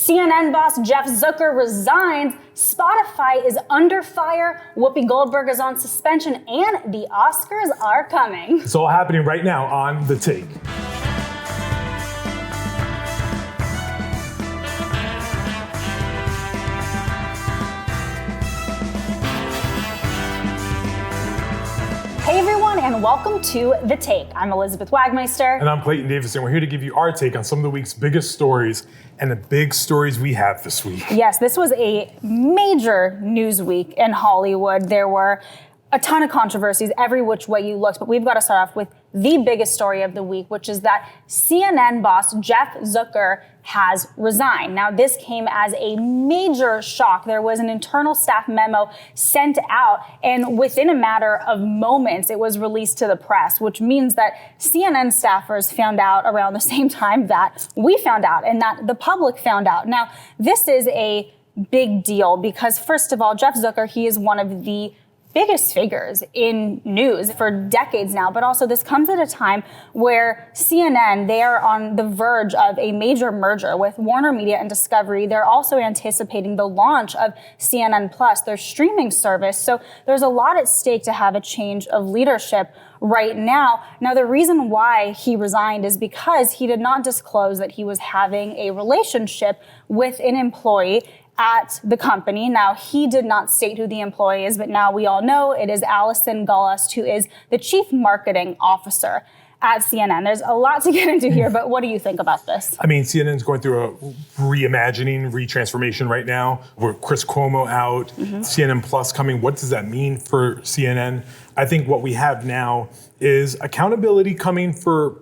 CNN boss Jeff Zucker resigns, Spotify is under fire, Whoopi Goldberg is on suspension, and the Oscars are coming. It's all happening right now on The Take. Hey everyone, and welcome to The Take. I'm Elizabeth Wagmeister. And I'm Clayton Davis, and we're here to give you our take on some of the week's biggest stories and the big stories we have this week. Yes, this was a major news week in Hollywood. There were a ton of controversies every which way you looked, but we've got to start off with the biggest story of the week, which is that CNN boss Jeff Zucker has resigned. Now, this came as a major shock. There was an internal staff memo sent out, and within a matter of moments, it was released to the press, which means that CNN staffers found out around the same time that we found out and that the public found out. Now, this is a big deal because, first of all, Jeff Zucker, he is one of the biggest figures in news for decades now, but also this comes at a time where CNN, they are on the verge of a major merger with Warner Media and Discovery. They're also anticipating the launch of CNN Plus, their streaming service. So there's a lot at stake to have a change of leadership right now. Now, the reason why he resigned is because he did not disclose that he was having a relationship with an employee at the company. Now, he did not state who the employee is, but now we all know it is Allison Gullust, who is the chief marketing officer at CNN. There's a lot to get into here, but what do you think about this? I mean, CNN's going through a reimagining, retransformation right now. With Chris Cuomo out, CNN Plus coming. What does that mean for CNN? I think what we have now is accountability coming for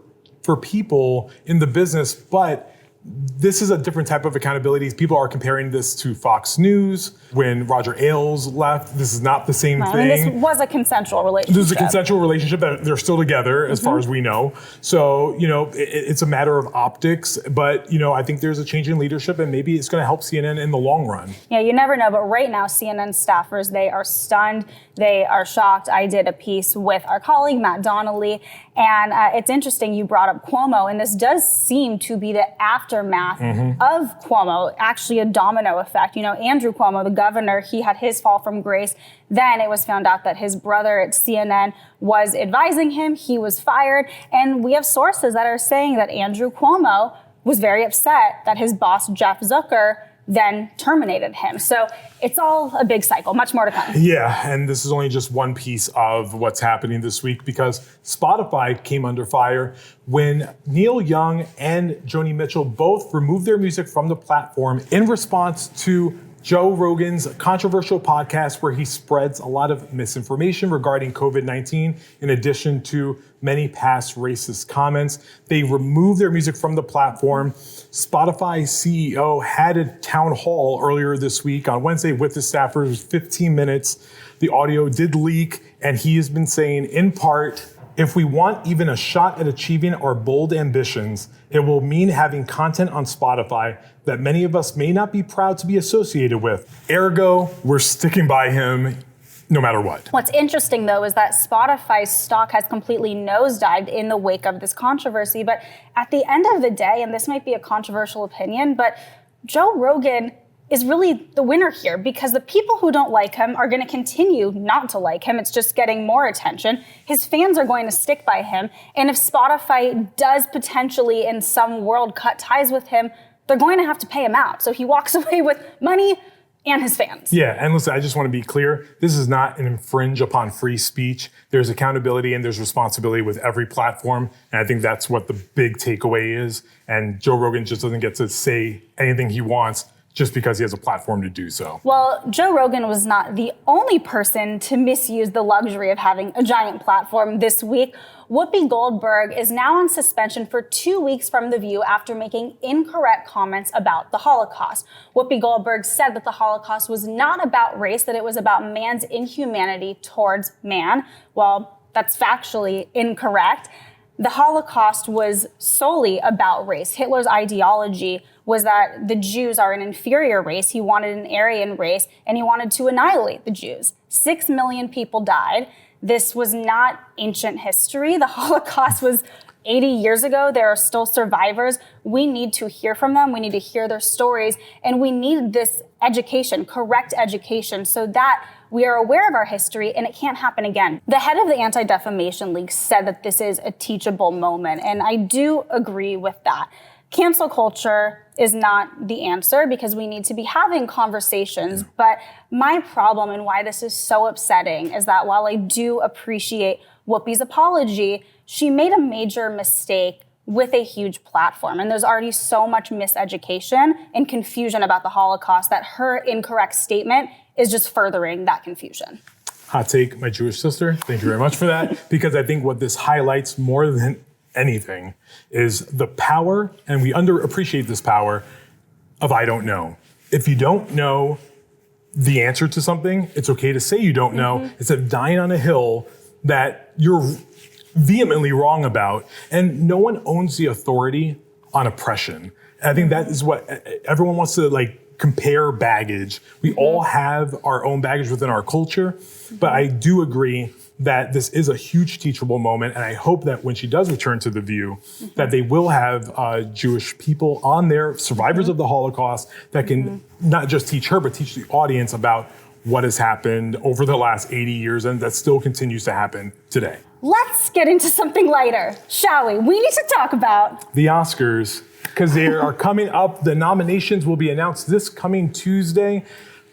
people in the business, but this is a different type of accountability. People are comparing this to Fox News when Roger Ailes left. This is not the same thing. I mean, this was a consensual relationship. This is a consensual relationship that they're still together as far as we know. So, it's a matter of optics, but, I think there's a change in leadership and maybe it's going to help CNN in the long run. Yeah, you never know, but right now CNN staffers, they are stunned. They are shocked. I did a piece with our colleague, Matt Donnelly, and it's interesting you brought up Cuomo, and this does seem to be the aftermath of Cuomo, actually a domino effect. Andrew Cuomo, the governor, he had his fall from grace. Then it was found out that his brother at CNN was advising him. He was fired, and we have sources that are saying that Andrew Cuomo was very upset that his boss, Jeff Zucker, then terminated him. So it's all a big cycle, much more to come. Yeah, and this is only just one piece of what's happening this week because Spotify came under fire when Neil Young and Joni Mitchell both removed their music from the platform in response to Joe Rogan's controversial podcast where he spreads a lot of misinformation regarding COVID-19 in addition to many past racist comments. They removed their music from the platform. Spotify CEO had a town hall earlier this week on Wednesday with his staffers. It was 15 minutes. The audio did leak, and he has been saying, in part, if we want even a shot at achieving our bold ambitions, it will mean having content on Spotify that many of us may not be proud to be associated with. Ergo, we're sticking by him no matter what. What's interesting, though, is that Spotify's stock has completely nosedived in the wake of this controversy. But at the end of the day, and this might be a controversial opinion, but Joe Rogan is really the winner here because the people who don't like him are going to continue not to like him. It's just getting more attention. His fans are going to stick by him. And if Spotify does potentially in some world cut ties with him, they're going to have to pay him out. So he walks away with money and his fans. Yeah, and listen, I just want to be clear. This is not an infringe upon free speech. There's accountability and there's responsibility with every platform. And I think that's what the big takeaway is. And Joe Rogan just doesn't get to say anything he wants just because he has a platform to do so. Well, Joe Rogan was not the only person to misuse the luxury of having a giant platform this week. Whoopi Goldberg is now on suspension for 2 weeks from The View after making incorrect comments about the Holocaust. Whoopi Goldberg said that the Holocaust was not about race, that it was about man's inhumanity towards man. Well, that's factually incorrect. The Holocaust was solely about race. Hitler's ideology was that the Jews are an inferior race. He wanted an Aryan race, and he wanted to annihilate the Jews. 6 million people died. This was not ancient history. The Holocaust was 80 years ago, there are still survivors. We need to hear from them. We need to hear their stories. And we need this education, correct education, so that we are aware of our history and it can't happen again. The head of the Anti-Defamation League said that this is a teachable moment. And I do agree with that. Cancel culture is not the answer because we need to be having conversations. But my problem and why this is so upsetting is that while I do appreciate Whoopi's apology, she made a major mistake with a huge platform. And there's already so much miseducation and confusion about the Holocaust that her incorrect statement is just furthering that confusion. Hot take, my Jewish sister. Thank you very much for that. Because I think what this highlights more than anything is the power, and we underappreciate this power, of I don't know. If you don't know the answer to something, it's okay to say you don't know. Instead of dying on a hill that you're vehemently wrong about. And no one owns the authority on oppression. And I think that is what everyone wants to compare baggage. We all have our own baggage within our culture, but I do agree that this is a huge teachable moment. And I hope that when she does return to The View, that they will have Jewish people on there, survivors of the Holocaust, that can not just teach her, but teach the audience about what has happened over the last 80 years and that still continues to happen today. Let's get into something lighter, shall we? We need to talk about the Oscars, because they are coming up. The nominations will be announced this coming Tuesday.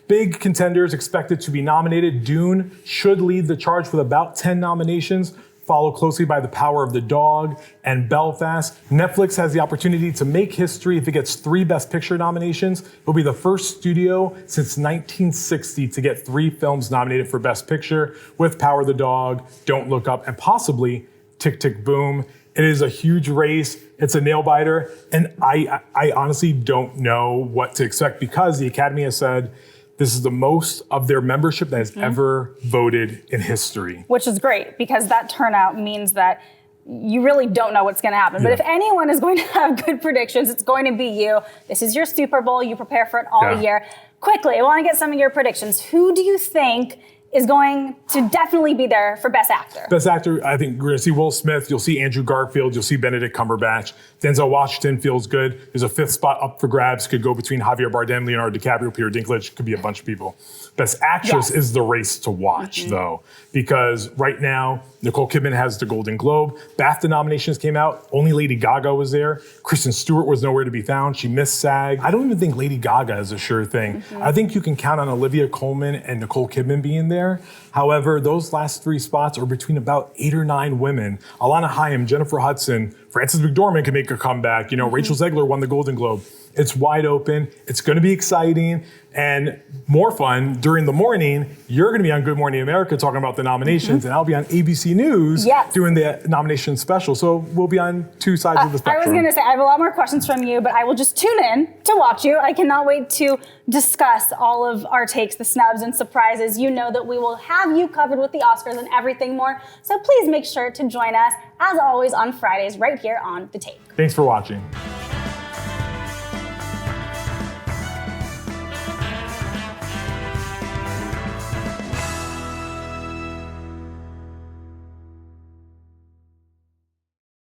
Big contenders expected to be nominated. Dune should lead the charge with about 10 nominations, followed closely by The Power of the Dog and Belfast. Netflix has the opportunity to make history if it gets 3 Best Picture nominations. It'll be the first studio since 1960 to get 3 films nominated for Best Picture, with Power of the Dog, Don't Look Up, and possibly Tick, Tick, Boom. It is a huge race. It's a nail biter. And I honestly don't know what to expect because the Academy has said this is the most of their membership that has ever voted in history. Which is great because that turnout means that you really don't know what's going to happen. But if anyone is going to have good predictions, it's going to be you. This is your Super Bowl. You prepare for it all year. Quickly, I want to get some of your predictions. Who do you think is going to definitely be there for Best Actor? Best Actor, I think we're going to see Will Smith. You'll see Andrew Garfield. You'll see Benedict Cumberbatch. Denzel Washington feels good. There's a 5th spot up for grabs. Could go between Javier Bardem, Leonardo DiCaprio, Peter Dinklage. Could be a bunch of people. Best Actress is the race to watch, though, because right now, Nicole Kidman has the Golden Globe. BAFTA nominations came out. Only Lady Gaga was there. Kristen Stewart was nowhere to be found. She missed SAG. I don't even think Lady Gaga is a sure thing. I think you can count on Olivia Colman and Nicole Kidman being there. However, those last 3 spots are between about 8 or 9 women. Alana Haim, Jennifer Hudson, Frances McDormand can make a comeback. Rachel Zegler won the Golden Globe. It's wide open. It's going to be exciting and more fun. During the morning, you're going to be on Good Morning America talking about the nominations, and I'll be on ABC News doing the nomination special. So we'll be on 2 sides of the spectrum. I was going to say, I have a lot more questions from you, but I will just tune in to watch you. I cannot wait to discuss all of our takes, the snubs and surprises. You know that we will have you covered with the Oscars and everything more. So please make sure to join us, as always, on Fridays right here on The Take. Thanks for watching.